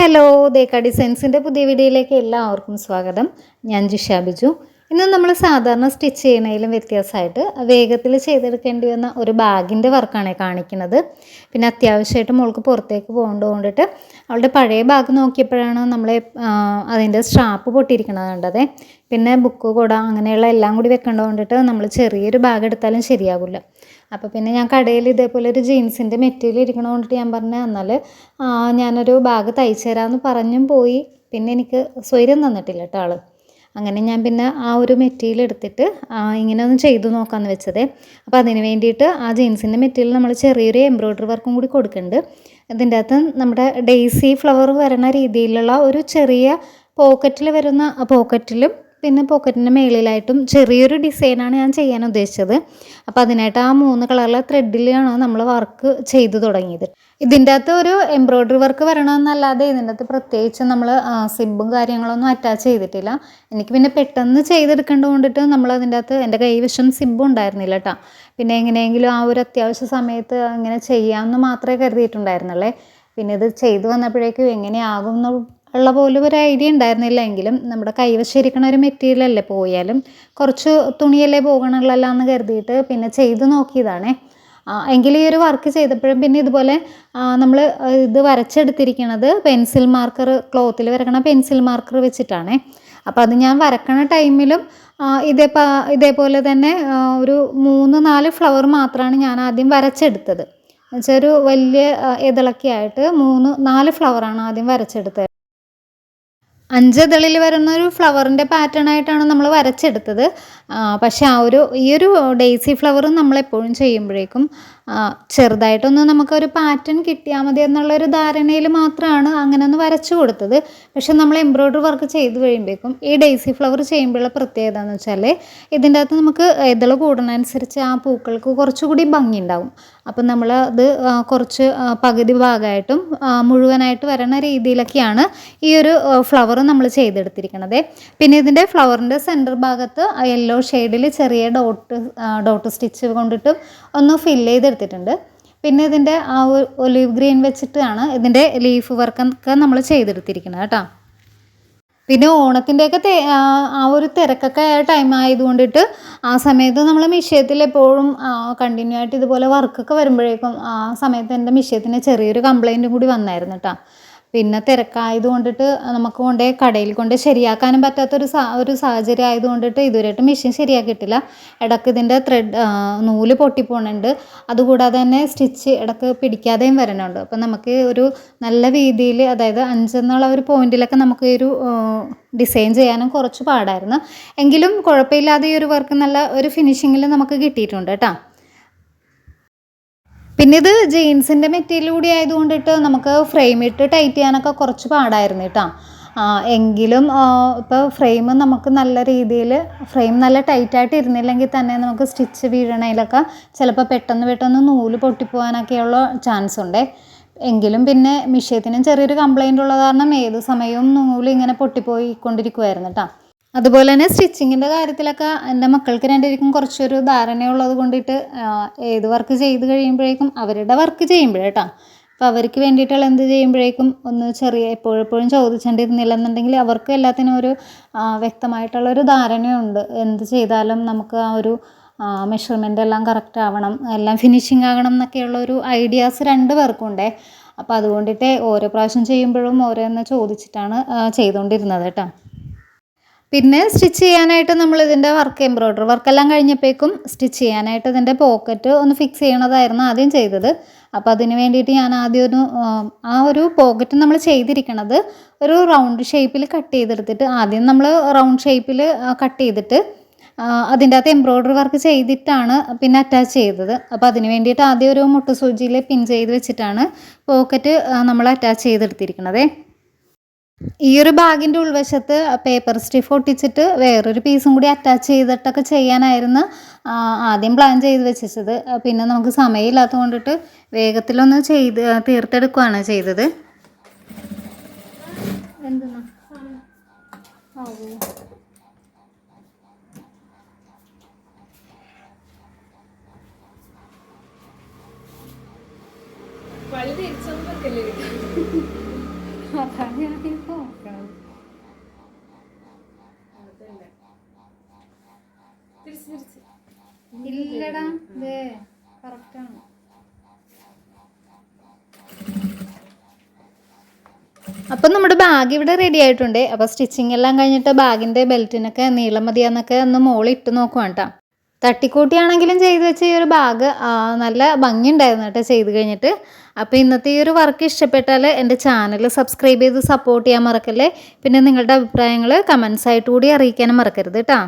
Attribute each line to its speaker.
Speaker 1: Hello ദേക്ക ഡിസൈൻസിൻ്റെ പുതിയ വീഡിയോയിലേക്ക് എല്ലാവർക്കും സ്വാഗതം. ഞാൻ ജിഷ ബിജു. ഇന്ന് നമ്മൾ സാധാരണ സ്റ്റിച്ച് ചെയ്യുന്നതിലും വ്യത്യാസമായിട്ട് വേഗത്തിൽ ചെയ്തെടുക്കേണ്ടി വന്ന ഒരു ബാഗിൻ്റെ വർക്കാണ് കാണിക്കുന്നത്. പിന്നെ അത്യാവശ്യമായിട്ട് മോൾക്ക് പുറത്തേക്ക് കൊണ്ടിട്ട് അവളുടെ പഴയ ബാഗ് നോക്കിയപ്പോഴാണ് നമ്മളെ അതിൻ്റെ സ്ട്രാപ്പ് പൊട്ടിയിരിക്കുന്നത് കണ്ടത്. പിന്നെ ബുക്ക് കുട അങ്ങനെയുള്ള എല്ലാം കൂടി വെക്കേണ്ടതുകൊണ്ടിട്ട് നമ്മൾ ചെറിയൊരു ബാഗ് എടുത്താലും ശരിയാകില്ല. അപ്പോൾ പിന്നെ ഞാൻ കടയിൽ ഇതേപോലെ ഒരു ജീൻസിൻ്റെ മെറ്റീരിയൽ ഇരിക്കണതുകൊണ്ടിട്ട് ഞാൻ പറഞ്ഞു എന്നാൽ ഞാനൊരു ബാഗ് തയ്ച്ചു തരാമെന്ന് പറഞ്ഞും പോയി. പിന്നെ എനിക്ക് സ്വൈര്യം തന്നിട്ടില്ല കേട്ടോ ആൾ. അങ്ങനെ ഞാൻ പിന്നെ ആ ഒരു മെറ്റീരിയൽ എടുത്തിട്ട് ഇങ്ങനെ ഒന്ന് ചെയ്തു നോക്കാമെന്ന് വെച്ചത്. അപ്പോൾ അതിന് വേണ്ടിയിട്ട് ആ ജീൻസിൻ്റെ മെറ്റീരിയൽ നമ്മൾ ചെറിയൊരു എംബ്രോയ്ഡറി വർക്കും കൂടി കൊടുക്കുന്നുണ്ട്. ഇതിൻ്റെ അകത്ത് നമ്മുടെ ഡെയ്സി ഫ്ലവർ വരണ രീതിയിലുള്ള ഒരു ചെറിയ പോക്കറ്റിൽ വരുന്ന പോക്കറ്റിലും പിന്നെ പോക്കറ്റിൻ്റെ മേളിലായിട്ടും ചെറിയൊരു ഡിസൈനാണ് ഞാൻ ചെയ്യാൻ ഉദ്ദേശിച്ചത്. അപ്പോൾ അതിനായിട്ട് ആ 3 കളറിലെ ത്രെഡിലാണ് നമ്മൾ വർക്ക് ചെയ്തു തുടങ്ങിയത്. ഇതിൻ്റെ അകത്ത് ഒരു എംബ്രോയ്ഡറി വർക്ക് വരണമെന്നല്ലാതെ ഇതിൻ്റെ അകത്ത് പ്രത്യേകിച്ച് നമ്മൾ സിബും കാര്യങ്ങളൊന്നും അറ്റാച്ച് ചെയ്തിട്ടില്ല. എനിക്ക് പിന്നെ പെട്ടെന്ന് ചെയ്തെടുക്കേണ്ടത് കൊണ്ടിട്ട് നമ്മൾ അതിൻ്റെ അകത്ത് എൻ്റെ കൈവശം സിബും ഉണ്ടായിരുന്നില്ല കേട്ടോ. പിന്നെ എങ്ങനെയെങ്കിലും ആ ഒരു അത്യാവശ്യ സമയത്ത് അങ്ങനെ ചെയ്യാമെന്ന് മാത്രമേ കരുതിയിട്ടുണ്ടായിരുന്നുള്ളേ. പിന്നെ ഇത് ചെയ്തു വന്നപ്പോഴേക്കും എങ്ങനെയാകും ഉള്ള പോലും ഒരു ഐഡിയ ഉണ്ടായിരുന്നില്ല. എങ്കിലും നമ്മുടെ കൈവശിരിക്കണ ഒരു മെറ്റീരിയലല്ലേ, പോയാലും കുറച്ച് തുണിയല്ലേ പോകണമല്ലോ എന്ന് കരുതിയിട്ട് പിന്നെ ചെയ്ത് നോക്കിയതാണേ. എങ്കിൽ ഈ ഒരു വർക്ക് ചെയ്തപ്പോഴും പിന്നെ ഇതുപോലെ നമ്മൾ ഇത് വരച്ചെടുത്തിരിക്കണത് പെൻസിൽ മാർക്കർ, ക്ലോത്തിൽ വരക്കണ പെൻസിൽ മാർക്കർ വെച്ചിട്ടാണേ. അപ്പോൾ അത് ഞാൻ വരക്കണ ടൈമിലും ഇതേപോലെ തന്നെ ഒരു 3-4 ഫ്ലവർ മാത്രമാണ് ഞാൻ ആദ്യം വരച്ചെടുത്തത്. എന്നുവെച്ചാൽ ഒരു വലിയ ഇതളൊക്കെ ആയിട്ട് 3-4 ഫ്ലവറാണ് ആദ്യം വരച്ചെടുത്തത്. 5 ഇതളിൽ വരുന്ന ഒരു ഫ്ലവറിൻ്റെ പാറ്റേൺ ആയിട്ടാണ് നമ്മൾ വരച്ചെടുത്തത്. പക്ഷേ ഈ ഒരു ഡെയ്സി ഫ്ലവർ നമ്മളെപ്പോഴും ചെയ്യുമ്പോഴേക്കും ചെറുതായിട്ടൊന്ന് നമുക്കൊരു പാറ്റേൺ കിട്ടിയാൽ മതി എന്നുള്ളൊരു ധാരണയിൽ മാത്രമാണ് അങ്ങനെ ഒന്ന് വരച്ചു കൊടുത്തത്. പക്ഷെ നമ്മൾ എംബ്രോയ്ഡറി വർക്ക് ചെയ്ത് കഴിയുമ്പോഴേക്കും ഈ ഡെയ്സി ഫ്ലവർ ചെയ്യുമ്പോഴുള്ള പ്രത്യേകത എന്ന് വെച്ചാൽ ഇതിൻ്റെ അകത്ത് നമുക്ക് ഇതൾ കൂടുന്നതനുസരിച്ച് ആ പൂക്കൾക്ക് കുറച്ചുകൂടി ഭംഗി ഉണ്ടാവും. അപ്പം നമ്മൾ അത് കുറച്ച് പകുതി ഭാഗമായിട്ടും മുഴുവനായിട്ട് വരണ രീതിയിലൊക്കെയാണ് ഈ ഒരു ഫ്ലവർ നമ്മൾ ചെയ്തെടുത്തിരിക്കണത്. പിന്നെ ഇതിൻ്റെ ഫ്ലവറിൻ്റെ സെൻറ്റർ ഭാഗത്ത് യെല്ലോ ഷെയ്ഡിൽ ചെറിയ ഡോട്ട് സ്റ്റിച്ച് കൊണ്ടിട്ടും ഒന്ന് ഫില്ല് ചെയ്തെടുത്തിട്ടുണ്ട്. പിന്നെ ഇതിൻ്റെ ആ ഒലിവ് ഗ്രീൻ വെച്ചിട്ടാണ് ഇതിൻ്റെ ലീഫ് വർക്കൊക്കെ നമ്മൾ ചെയ്തെടുത്തിരിക്കുന്നത് കേട്ടോ. പിന്നെ ഓണത്തിൻ്റെയൊക്കെ ആ ഒരു തിരക്കൊക്കെ ടൈം ആയതുകൊണ്ടിട്ട് ആ സമയത്ത് നമ്മൾ മിഷ്യത്തിൽ എപ്പോഴും കണ്ടിന്യൂ ആയിട്ട് ഇതുപോലെ വർക്കൊക്കെ വരുമ്പോഴേക്കും ആ സമയത്ത് എൻ്റെ മിഷ്യത്തിന് ചെറിയൊരു കംപ്ലൈൻറ്റും കൂടി വന്നായിരുന്നു കേട്ടോ. പിന്നെ തിരക്കായത് കൊണ്ടിട്ട് നമുക്ക് കടയിൽ ശരിയാക്കാനും പറ്റാത്തൊരു സാഹചര്യം ആയതുകൊണ്ടിട്ട് ഇതുവരെയായിട്ട് മെഷീൻ ശരിയാക്കിയിട്ടില്ല. ഇടയ്ക്ക് ഇതിൻ്റെ നൂല് പൊട്ടിപ്പോണുണ്ട്. അതുകൂടാതെ തന്നെ സ്റ്റിച്ച് ഇടയ്ക്ക് പിടിക്കാതെയും വരണുണ്ട്. അപ്പം നമുക്ക് ഒരു നല്ല രീതിയിൽ, അതായത് 5 എന്നുള്ള ഒരു പോയിന്റിലൊക്കെ നമുക്ക് ഒരു ഡിസൈൻ ചെയ്യാനും കുറച്ച് പാടായിരുന്നു. എങ്കിലും കുഴപ്പമില്ലാതെ ഈ ഒരു വർക്ക് നല്ല ഒരു ഫിനിഷിങ്ങിൽ നമുക്ക് കിട്ടിയിട്ടുണ്ട് കേട്ടോ. പിന്നെ ഇത് ജീൻസിൻ്റെ മെറ്റീരിയൽ കൂടി ആയതുകൊണ്ടിട്ട് നമുക്ക് ഫ്രെയിം ഇട്ട് ടൈറ്റ് ചെയ്യാനൊക്കെ കുറച്ച് പാടായിരുന്നു കേട്ടോ. എങ്കിലും ഇപ്പോൾ ഫ്രെയിം നമുക്ക് നല്ല രീതിയിൽ നല്ല ടൈറ്റായിട്ട് ഇരുന്നില്ലെങ്കിൽ തന്നെ നമുക്ക് സ്റ്റിച്ച് വീഴണതിലൊക്കെ ചിലപ്പോൾ പെട്ടെന്ന് നൂല് പൊട്ടിപ്പോകാനൊക്കെയുള്ള ചാൻസ് ഉണ്ട്. എങ്കിലും പിന്നെ മിഷ്യത്തിനും ചെറിയൊരു കംപ്ലൈൻ്റ് ഉള്ള കാരണം ഏത് സമയവും നൂല് ഇങ്ങനെ പൊട്ടിപ്പോയിക്കൊണ്ടിരിക്കുമായിരുന്നു കേട്ടോ. അതുപോലെ തന്നെ സ്റ്റിച്ചിങ്ങിൻ്റെ കാര്യത്തിലൊക്കെ എൻ്റെ മക്കൾക്ക് രണ്ടുപേർക്കും കുറച്ചൊരു ധാരണയുള്ളത് കൊണ്ടിട്ട് ഏത് വർക്ക് ചെയ്ത് കഴിയുമ്പോഴേക്കും അവരുടെ വർക്ക് ചെയ്യുമ്പോഴേട്ടോ, അപ്പോൾ അവർക്ക് വേണ്ടിയിട്ടുള്ള എന്ത് ചെയ്യുമ്പോഴേക്കും ഒന്ന് ചെറിയ എപ്പോഴും ചോദിച്ചുകൊണ്ടിരുന്നില്ല എന്നുണ്ടെങ്കിൽ അവർക്കും എല്ലാത്തിനും ഒരു വ്യക്തമായിട്ടുള്ളൊരു ധാരണയുണ്ട്. എന്ത് ചെയ്താലും നമുക്ക് ആ ഒരു മെഷർമെൻ്റ് എല്ലാം കറക്റ്റ് ആവണം, എല്ലാം ഫിനിഷിങ് ആകണം എന്നൊക്കെയുള്ളൊരു ഐഡിയാസ് 2 പേർക്കും ഉണ്ടേ. അപ്പോൾ അതുകൊണ്ടിട്ട് ഓരോ പ്രാവശ്യം ചെയ്യുമ്പോഴും ഓരോന്ന് ചോദിച്ചിട്ടാണ് ചെയ്തുകൊണ്ടിരുന്നത് കേട്ടോ. പിന്നെ സ്റ്റിച്ച് ചെയ്യാനായിട്ട് നമ്മൾ ഇതിൻ്റെ എംബ്രോയ്ഡറി വർക്കെല്ലാം കഴിഞ്ഞപ്പോഴേക്കും സ്റ്റിച്ച് ചെയ്യാനായിട്ട് ഇതിൻ്റെ പോക്കറ്റ് ഒന്ന് ഫിക്സ് ചെയ്യണതായിരുന്നു ആദ്യം ചെയ്തത്. അപ്പോൾ അതിന് വേണ്ടിയിട്ട് ഞാൻ ആദ്യം ആ ഒരു പോക്കറ്റ് നമ്മൾ ചെയ്തിരിക്കണത് ഒരു റൗണ്ട് ഷേപ്പിൽ കട്ട് ചെയ്തെടുത്തിട്ട് ആദ്യം നമ്മൾ റൗണ്ട് ഷേപ്പിൽ കട്ട് ചെയ്തിട്ട് അതിൻ്റെ അകത്ത് എംബ്രോയ്ഡറി വർക്ക് ചെയ്തിട്ടാണ് പിന്നെ അറ്റാച്ച് ചെയ്തത്. അപ്പോൾ അതിന് വേണ്ടിയിട്ട് ആദ്യം ഒരു മുട്ട് സൂചിയിൽ പിൻ ചെയ്ത് വെച്ചിട്ടാണ് പോക്കറ്റ് നമ്മൾ അറ്റാച്ച് ചെയ്തെടുത്തിരിക്കണത്. ഈ ഒരു ബാഗിൻ്റെ ഉൾവശത്ത് പേപ്പർ സ്റ്റിഫ് ഒട്ടിച്ചിട്ട് വേറൊരു പീസും കൂടി അറ്റാച്ച് ചെയ്തിട്ടൊക്കെ ചെയ്യാനായിരുന്നു ആദ്യം പ്ലാൻ ചെയ്ത് വെച്ചത്. പിന്നെ നമുക്ക് സമയമില്ലാത്തത് കൊണ്ടിട്ട് വേഗത്തിലൊന്ന് തീർത്തെടുക്കുകയാണ് ചെയ്തത്. എന്തെന്നാ അതാണ് ഞാൻ നോക്കണം. ഇല്ലടാ ഇതേ കറക്റ്റാണ്. അപ്പം നമ്മുടെ ബാഗ് ഇവിടെ റെഡി ആയിട്ടുണ്ട്. അപ്പോൾ സ്റ്റിച്ചിങ് എല്ലാം കഴിഞ്ഞിട്ട് ബാഗിൻ്റെ ബെൽറ്റിനൊക്കെ നീളം മതിയാന്നൊക്കെ ഒന്ന് മോളിൽ ഇട്ട് നോക്കുവാണ് കേട്ടോ. തട്ടിക്കൂട്ടിയാണെങ്കിലും ചെയ്ത് വെച്ച ഈ ഒരു ബാഗ് നല്ല ഭംഗിയുണ്ടായിരുന്നു കേട്ടോ ചെയ്ത് കഴിഞ്ഞിട്ട്. അപ്പോൾ ഇന്നത്തെ ഈ ഒരു വർക്ക് ഇഷ്ടപ്പെട്ടാൽ എൻ്റെ ചാനൽ സബ്സ്ക്രൈബ് ചെയ്ത് സപ്പോർട്ട് ചെയ്യാൻ മറക്കല്ലേ. പിന്നെ നിങ്ങളുടെ അഭിപ്രായങ്ങൾ കമൻസ് ആയിട്ട് കൂടി അറിയിക്കാനും മറക്കരുത് കേട്ടോ.